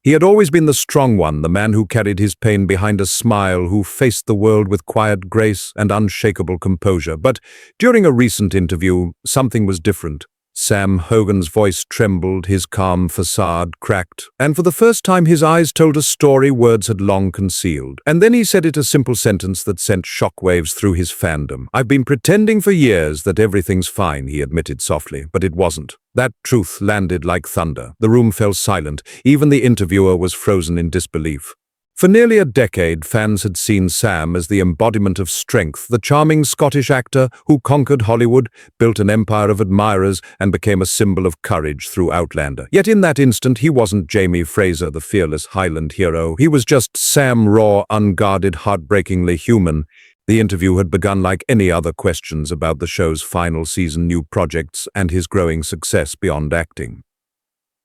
He had always been the strong one, the man who carried his pain behind a smile, who faced the world with quiet grace and unshakable composure. But during a recent interview, something was different. Sam Heughan's voice trembled, his calm facade cracked, and for the first time his eyes told a story words had long concealed. And then he said it, a simple sentence that sent shockwaves through his fandom. "I've been pretending for years that everything's fine," he admitted softly, but it wasn't. That truth landed like thunder. The room fell silent. Even the interviewer was frozen in disbelief. For nearly a decade, fans had seen Sam as the embodiment of strength, the charming Scottish actor who conquered Hollywood, built an empire of admirers, and became a symbol of courage through Outlander. Yet in that instant, he wasn't Jamie Fraser, the fearless Highland hero. He was just Sam, raw, unguarded, heartbreakingly human. The interview had begun like any other questions about the show's final season, new projects, and his growing success beyond acting.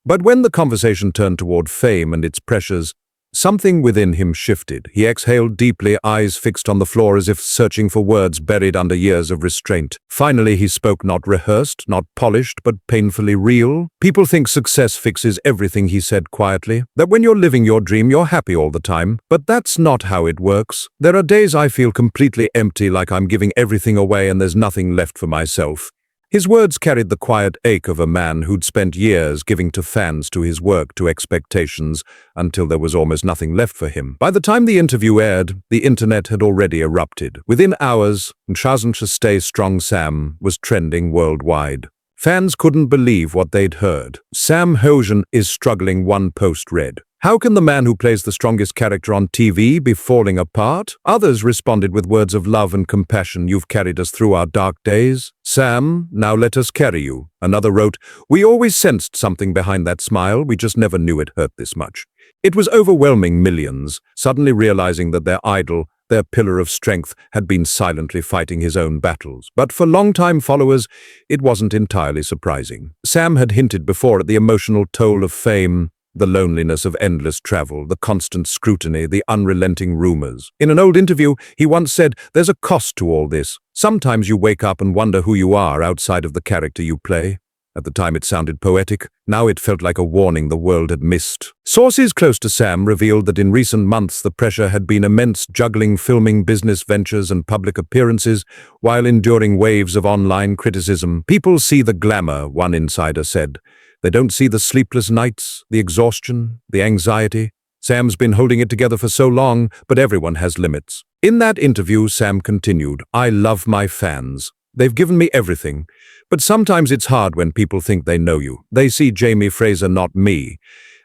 But when the conversation turned toward fame and its pressures, something within him shifted. He exhaled deeply, eyes fixed on the floor as if searching for words buried under years of restraint. Finally, he spoke, not rehearsed, not polished, but painfully real. "People think success fixes everything," he said quietly. "That when you're living your dream, you're happy all the time. But that's not how it works. There are days I feel completely empty, like I'm giving everything away and there's nothing left for myself." His words carried the quiet ache of a man who'd spent years giving to fans, to his work, to expectations, until there was almost nothing left for him. By the time the interview aired, the internet had already erupted. Within hours, "Shazn Stay Strong Sam" was trending worldwide. Fans couldn't believe what they'd heard. "Sam Heughan is struggling," one post read. "How can the man who plays the strongest character on TV be falling apart?" Others responded with words of love and compassion. "You've carried us through our dark days, Sam, now let us carry you." Another wrote, "We always sensed something behind that smile, we just never knew it hurt this much." It was overwhelming millions, suddenly realizing that their idol, their pillar of strength, had been silently fighting his own battles. But for longtime followers, it wasn't entirely surprising. Sam had hinted before at the emotional toll of fame, the loneliness of endless travel, the constant scrutiny, the unrelenting rumors. In an old interview, he once said, "There's a cost to all this. Sometimes you wake up and wonder who you are outside of the character you play." At the time it sounded poetic. Now it felt like a warning the world had missed. Sources close to Sam revealed that in recent months the pressure had been immense, juggling filming, business ventures and public appearances, while enduring waves of online criticism. "People see the glamour," one insider said. "They don't see the sleepless nights, the exhaustion, the anxiety. Sam's been holding it together for so long, but everyone has limits." In that interview, Sam continued, "I love my fans. They've given me everything. But sometimes it's hard when people think they know you. They see Jamie Fraser, not me.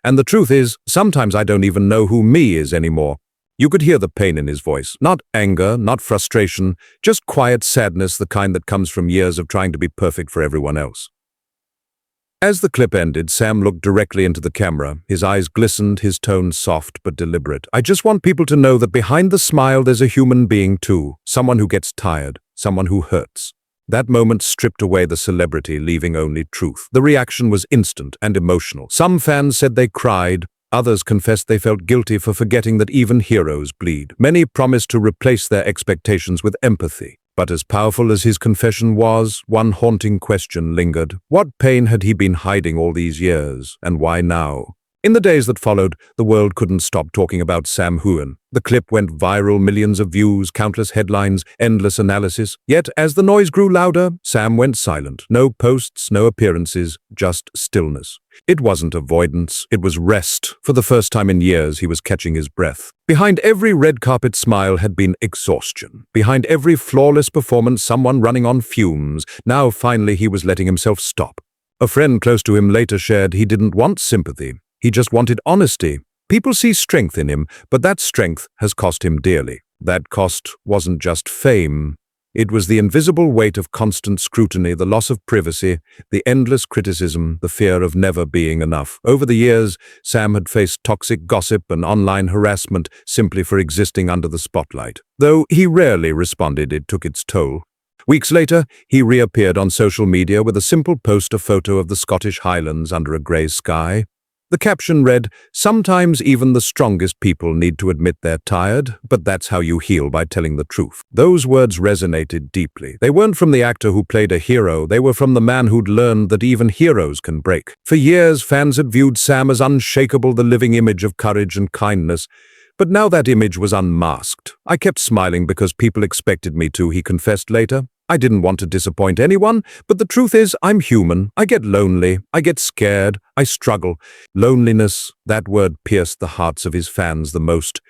And the truth is, sometimes I don't even know who me is anymore." You could hear the pain in his voice. Not anger, not frustration, just quiet sadness, the kind that comes from years of trying to be perfect for everyone else. As the clip ended, Sam looked directly into the camera. His eyes glistened, his tone soft but deliberate. "I just want people to know that behind the smile there's a human being too. Someone who gets tired, someone who hurts." That moment stripped away the celebrity, leaving only truth. The reaction was instant and emotional. Some fans said they cried. Others confessed they felt guilty for forgetting that even heroes bleed. Many promised to replace their expectations with empathy. But as powerful as his confession was, one haunting question lingered. What pain had he been hiding all these years, and why now? In the days that followed, the world couldn't stop talking about Sam Heughan. The clip went viral, millions of views, countless headlines, endless analysis. Yet, as the noise grew louder, Sam went silent. No posts, no appearances, just stillness. It wasn't avoidance, it was rest. For the first time in years, he was catching his breath. Behind every red carpet smile had been exhaustion. Behind every flawless performance, someone running on fumes. Now, finally, he was letting himself stop. A friend close to him later shared he didn't want sympathy. He just wanted honesty. People see strength in him, but that strength has cost him dearly. That cost wasn't just fame. It was the invisible weight of constant scrutiny, the loss of privacy, the endless criticism, the fear of never being enough. Over the years, Sam had faced toxic gossip and online harassment simply for existing under the spotlight. Though he rarely responded, it took its toll. Weeks later, he reappeared on social media with a simple post, a photo of the Scottish Highlands under a grey sky. The caption read, "Sometimes even the strongest people need to admit they're tired, but that's how you heal, by telling the truth." Those words resonated deeply. They weren't from the actor who played a hero, they were from the man who'd learned that even heroes can break. For years, fans had viewed Sam as unshakable, the living image of courage and kindness. But now that image was unmasked. "I kept smiling because people expected me to," he confessed later. "I didn't want to disappoint anyone, but the truth is, I'm human. I get lonely, I get scared, I struggle." Loneliness, that word pierced the hearts of his fans the most.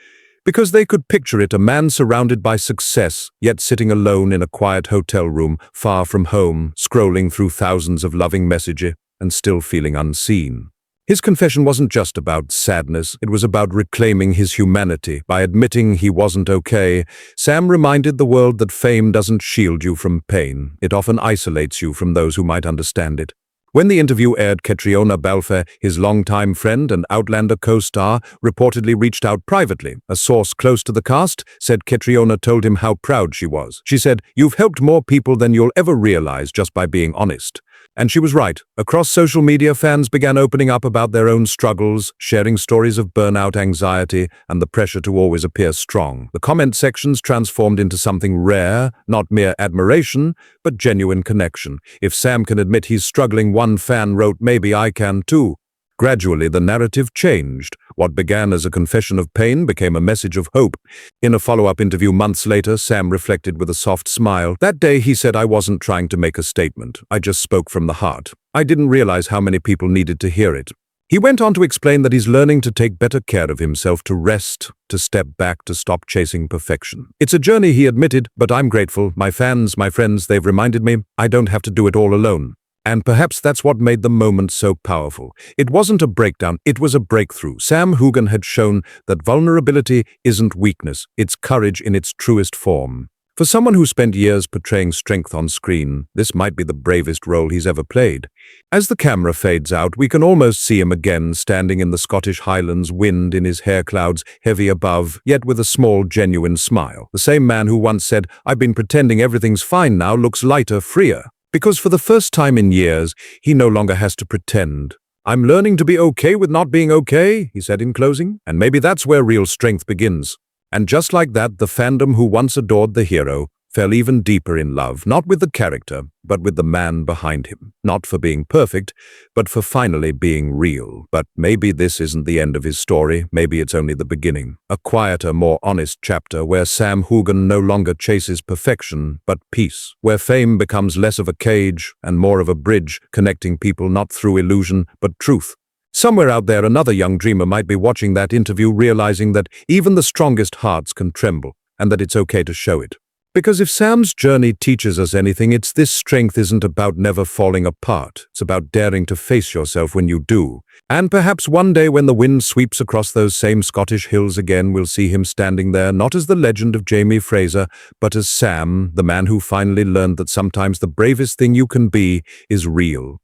Because they could picture it, a man surrounded by success, yet sitting alone in a quiet hotel room, far from home, scrolling through thousands of loving messages, and still feeling unseen. His confession wasn't just about sadness, it was about reclaiming his humanity. By admitting he wasn't okay, Sam reminded the world that fame doesn't shield you from pain. It often isolates you from those who might understand it. When the interview aired, Catriona Balfe, his longtime friend and Outlander co-star, reportedly reached out privately. A source close to the cast said Catriona told him how proud she was. She said, "You've helped more people than you'll ever realize just by being honest." And she was right. Across social media, fans began opening up about their own struggles, sharing stories of burnout, anxiety, and the pressure to always appear strong. The comment sections transformed into something rare, not mere admiration, but genuine connection. "If Sam can admit he's struggling," one fan wrote, "maybe I can too." Gradually, the narrative changed. What began as a confession of pain became a message of hope. In a follow-up interview months later, Sam reflected with a soft smile. "That day," he said, "I wasn't trying to make a statement. I just spoke from the heart. I didn't realize how many people needed to hear it." He went on to explain that he's learning to take better care of himself, to rest, to step back, to stop chasing perfection. "It's a journey," he admitted, "but I'm grateful. My fans, my friends, they've reminded me I don't have to do it all alone." And perhaps that's what made the moment so powerful. It wasn't a breakdown, it was a breakthrough. Sam Heughan had shown that vulnerability isn't weakness, it's courage in its truest form. For someone who spent years portraying strength on screen, this might be the bravest role he's ever played. As the camera fades out, we can almost see him again, standing in the Scottish Highlands, wind in his hair clouds, heavy above, yet with a small, genuine smile. The same man who once said, "I've been pretending everything's fine," now looks lighter, freer. Because for the first time in years, he no longer has to pretend. "I'm learning to be okay with not being okay," he said in closing, "and maybe that's where real strength begins." And just like that, the fandom who once adored the hero fell even deeper in love, not with the character, but with the man behind him. Not for being perfect, but for finally being real. But maybe this isn't the end of his story, maybe it's only the beginning. A quieter, more honest chapter where Sam Heughan no longer chases perfection, but peace. Where fame becomes less of a cage and more of a bridge, connecting people not through illusion, but truth. Somewhere out there, another young dreamer might be watching that interview, realizing that even the strongest hearts can tremble, and that it's okay to show it. Because if Sam's journey teaches us anything, it's this: strength isn't about never falling apart. It's about daring to face yourself when you do. And perhaps one day when the wind sweeps across those same Scottish hills again, we'll see him standing there, not as the legend of Jamie Fraser, but as Sam, the man who finally learned that sometimes the bravest thing you can be is real.